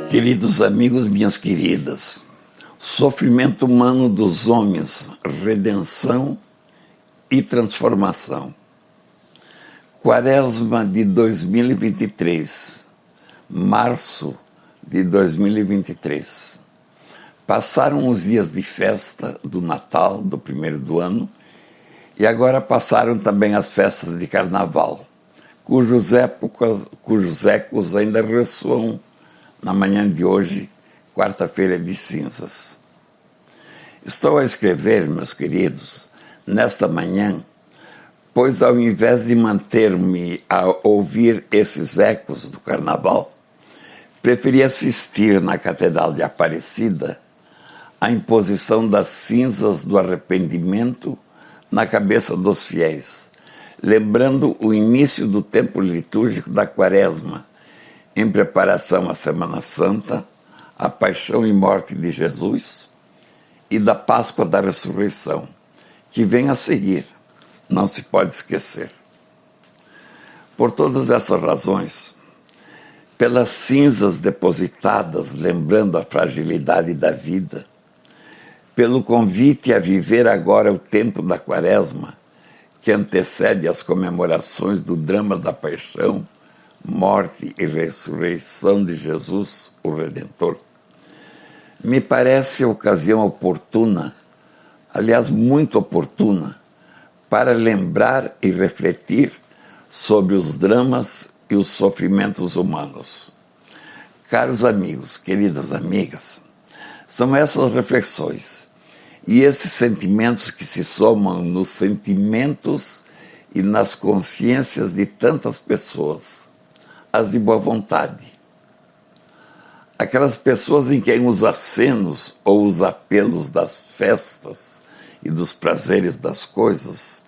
Queridos amigos, minhas queridas, sofrimento humano dos homens, redenção e transformação. Quaresma de 2023, março de 2023. Passaram os dias de festa do Natal, do primeiro do ano, e agora passaram também as festas de Carnaval, cujos ecos ainda ressoam na manhã de hoje, quarta-feira de cinzas. Estou a escrever, meus queridos, nesta manhã, pois ao invés de manter-me a ouvir esses ecos do Carnaval, preferi assistir na Catedral de Aparecida à imposição das cinzas do arrependimento na cabeça dos fiéis, lembrando o início do tempo litúrgico da Quaresma, em preparação à Semana Santa, à paixão e morte de Jesus e da Páscoa da Ressurreição, que vem a seguir, não se pode esquecer. Por todas essas razões, pelas cinzas depositadas, lembrando a fragilidade da vida, pelo convite a viver agora o tempo da Quaresma, que antecede as comemorações do drama da paixão, morte e ressurreição de Jesus, o Redentor, me parece a ocasião oportuna, aliás, muito oportuna, para lembrar e refletir sobre os dramas e os sofrimentos humanos. Caros amigos, queridas amigas, são essas reflexões e esses sentimentos que se somam nos sentimentos e nas consciências de tantas pessoas, as de boa vontade. Aquelas pessoas em quem os acenos ou os apelos das festas e dos prazeres das coisas,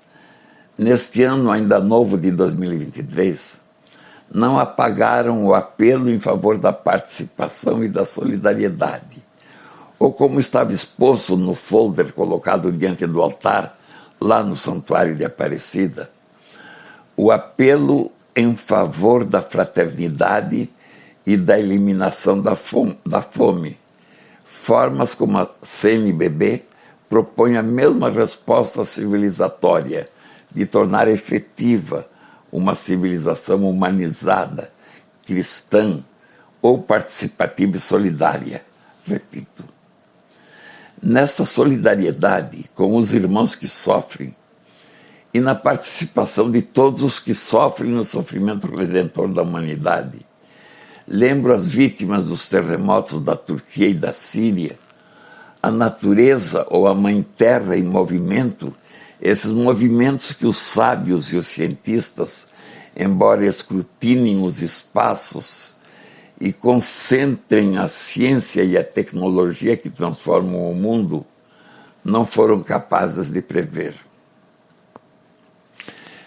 neste ano ainda novo de 2023, não apagaram o apelo em favor da participação e da solidariedade, ou como estava exposto no folder colocado diante do altar, lá no Santuário de Aparecida, o apelo em favor da fraternidade e da eliminação da fome. Formas como a CNBB propõe a mesma resposta civilizatória de tornar efetiva uma civilização humanizada, cristã ou participativa e solidária. Repito, nessa solidariedade com os irmãos que sofrem, e na participação de todos os que sofrem no sofrimento redentor da humanidade. Lembro as vítimas dos terremotos da Turquia e da Síria, a natureza ou a Mãe Terra em movimento, esses movimentos que os sábios e os cientistas, embora escrutinem os espaços e concentrem a ciência e a tecnologia que transformam o mundo, não foram capazes de prever.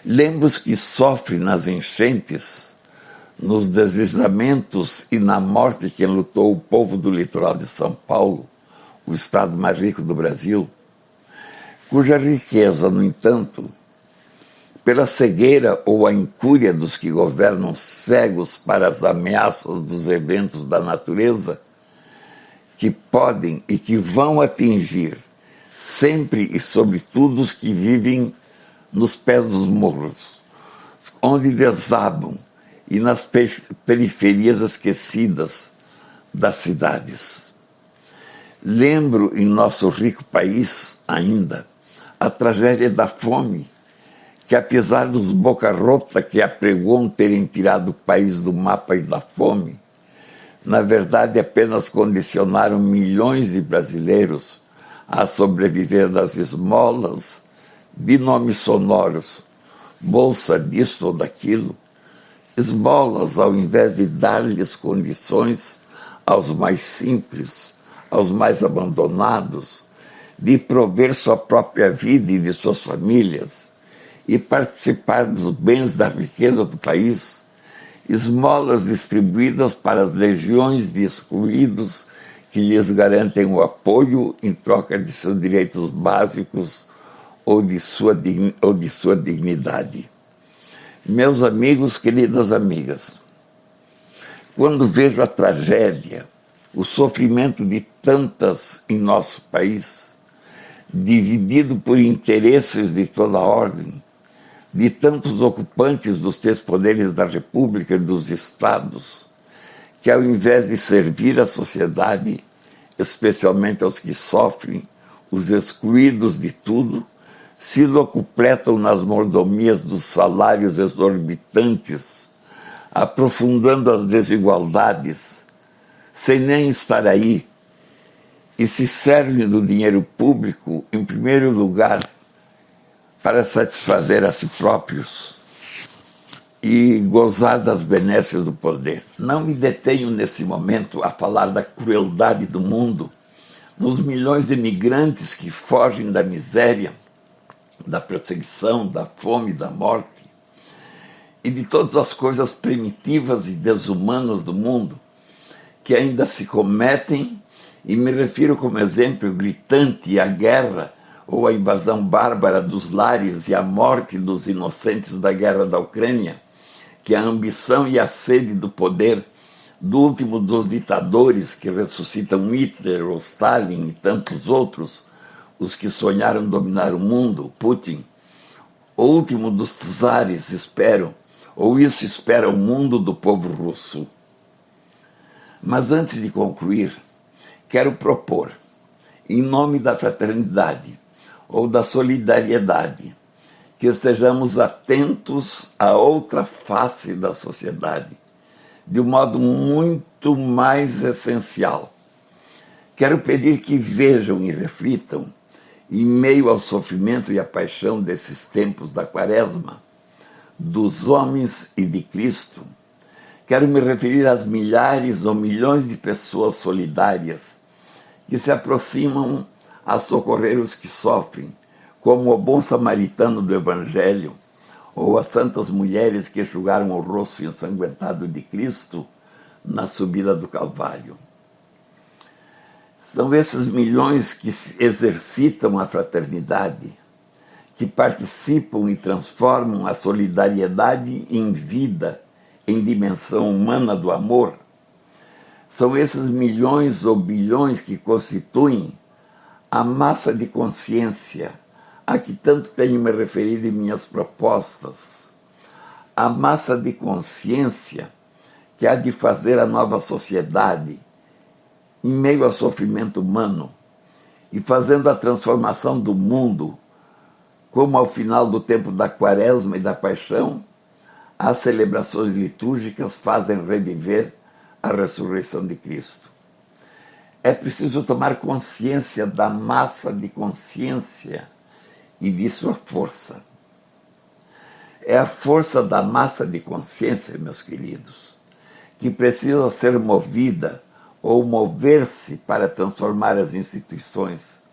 Lembro os que sofrem nas enchentes, nos deslizamentos e na morte que enlutou o povo do litoral de São Paulo, o estado mais rico do Brasil, cuja riqueza, no entanto, pela cegueira ou a incúria dos que governam cegos para as ameaças dos eventos da natureza, que podem e que vão atingir sempre e sobretudo os que vivem nos pés dos morros, onde desabam e nas periferias esquecidas das cidades. Lembro em nosso rico país ainda a tragédia da fome, que apesar dos boca-rota que apregoam terem tirado o país do mapa e da fome, na verdade apenas condicionaram milhões de brasileiros a sobreviver das esmolas, de nomes sonoros, bolsa disto ou daquilo, esmolas ao invés de dar-lhes condições aos mais simples, aos mais abandonados, de prover sua própria vida e de suas famílias e participar dos bens da riqueza do país, esmolas distribuídas para as legiões de excluídos que lhes garantem o apoio em troca de seus direitos básicos ou de sua dignidade. Meus amigos, queridas amigas, quando vejo a tragédia o sofrimento de tantas em nosso país, dividido por interesses de toda ordem, de tantos ocupantes dos três poderes da República e dos Estados, que ao invés de servir a sociedade, especialmente aos que sofrem, os excluídos de tudo, se locupletam nas mordomias dos salários exorbitantes, aprofundando as desigualdades, sem nem estar aí, e se servem do dinheiro público, em primeiro lugar, para satisfazer a si próprios e gozar das benesses do poder. Não me detenho nesse momento a falar da crueldade do mundo, dos milhões de imigrantes que fogem da miséria, da perseguição, da fome, da morte, e de todas as coisas primitivas e desumanas do mundo que ainda se cometem, e me refiro como exemplo gritante à guerra ou à invasão bárbara dos lares e à morte dos inocentes da guerra da Ucrânia, que a ambição e a sede do poder do último dos ditadores que ressuscitam Hitler ou Stalin e tantos outros, os que sonharam dominar o mundo, Putin, o último dos czares, espero, ou isso espera o mundo do povo russo. Mas antes de concluir, quero propor, em nome da fraternidade ou da solidariedade, que estejamos atentos à outra face da sociedade, de um modo muito mais essencial. Quero pedir que vejam e reflitam, em meio ao sofrimento e à paixão desses tempos da Quaresma, dos homens e de Cristo, quero me referir às milhares ou milhões de pessoas solidárias que se aproximam a socorrer os que sofrem, como o bom samaritano do Evangelho, ou as santas mulheres que enxugaram o rosto ensanguentado de Cristo na subida do Calvário. São esses milhões que exercitam a fraternidade, que participam e transformam a solidariedade em vida, em dimensão humana do amor. São esses milhões ou bilhões que constituem a massa de consciência a que tanto tenho me referido em minhas propostas. A massa de consciência que há de fazer a nova sociedade em meio ao sofrimento humano e fazendo a transformação do mundo, como ao final do tempo da Quaresma e da Paixão, as celebrações litúrgicas fazem reviver a ressurreição de Cristo. É preciso tomar consciência da massa de consciência e de sua força. É a força da massa de consciência, meus queridos, que precisa ser movida ou mover-se para transformar as instituições,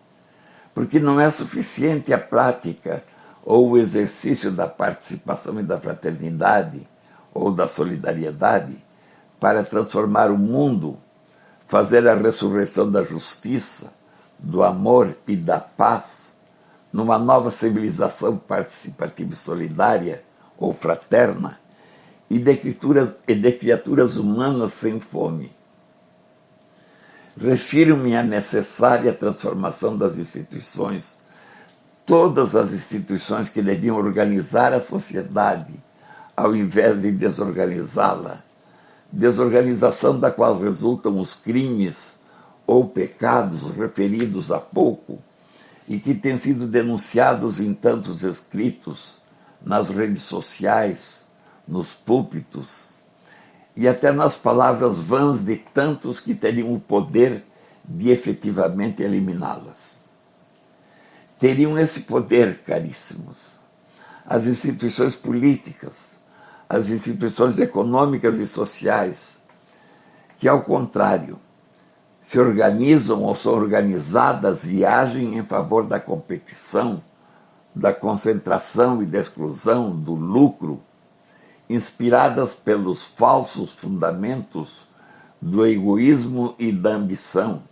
porque não é suficiente a prática ou o exercício da participação e da fraternidade ou da solidariedade para transformar o mundo, fazer a ressurreição da justiça, do amor e da paz numa nova civilização participativa e solidária ou fraterna e de criaturas humanas sem fome. Refiro-me à necessária transformação das instituições, todas as instituições que deviam organizar a sociedade, ao invés de desorganizá-la, desorganização da qual resultam os crimes ou pecados referidos há pouco e que têm sido denunciados em tantos escritos, nas redes sociais, nos púlpitos, e até nas palavras vãs de tantos que teriam o poder de efetivamente eliminá-las. Teriam esse poder, caríssimos, as instituições políticas, as instituições econômicas e sociais, que, ao contrário, se organizam ou são organizadas e agem em favor da competição, da concentração e da exclusão, do lucro, inspiradas pelos falsos fundamentos do egoísmo e da ambição,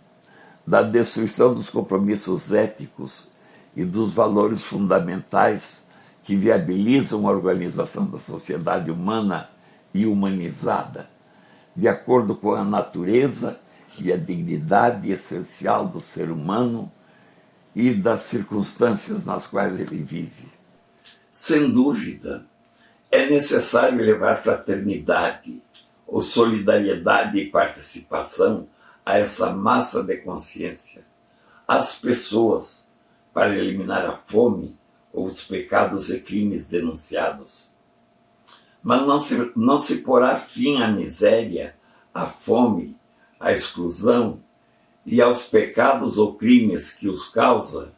da destruição dos compromissos éticos e dos valores fundamentais que viabilizam a organização da sociedade humana e humanizada, de acordo com a natureza e a dignidade essencial do ser humano e das circunstâncias nas quais ele vive. Sem dúvida, é necessário levar fraternidade, ou solidariedade e participação a essa massa de consciência, às pessoas, para eliminar a fome ou os pecados e crimes denunciados. Mas não se porá fim à miséria, à fome, à exclusão e aos pecados ou crimes que os causa,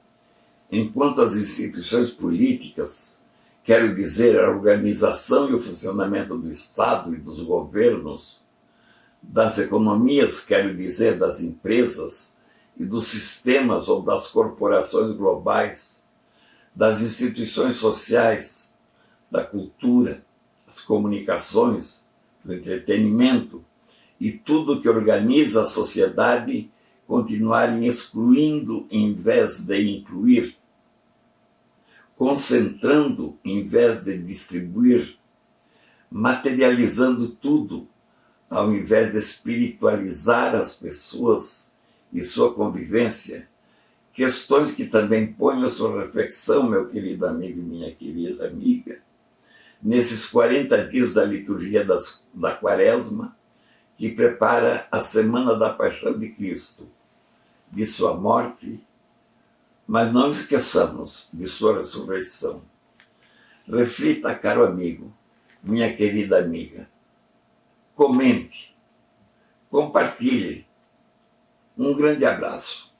enquanto as instituições políticas, quero dizer, a organização e o funcionamento do Estado e dos governos, das economias, quero dizer, das empresas e dos sistemas ou das corporações globais, das instituições sociais, da cultura, das comunicações, do entretenimento e tudo que organiza a sociedade continuarem excluindo em vez de incluir, concentrando em vez de distribuir, materializando tudo, ao invés de espiritualizar as pessoas e sua convivência, questões que também ponho a sua reflexão, meu querido amigo e minha querida amiga, nesses 40 dias da liturgia da Quaresma, que prepara a Semana da Paixão de Cristo, de sua morte, mas não esqueçamos de sua ressurreição. Reflita, caro amigo, minha querida amiga. Comente, compartilhe. Um grande abraço.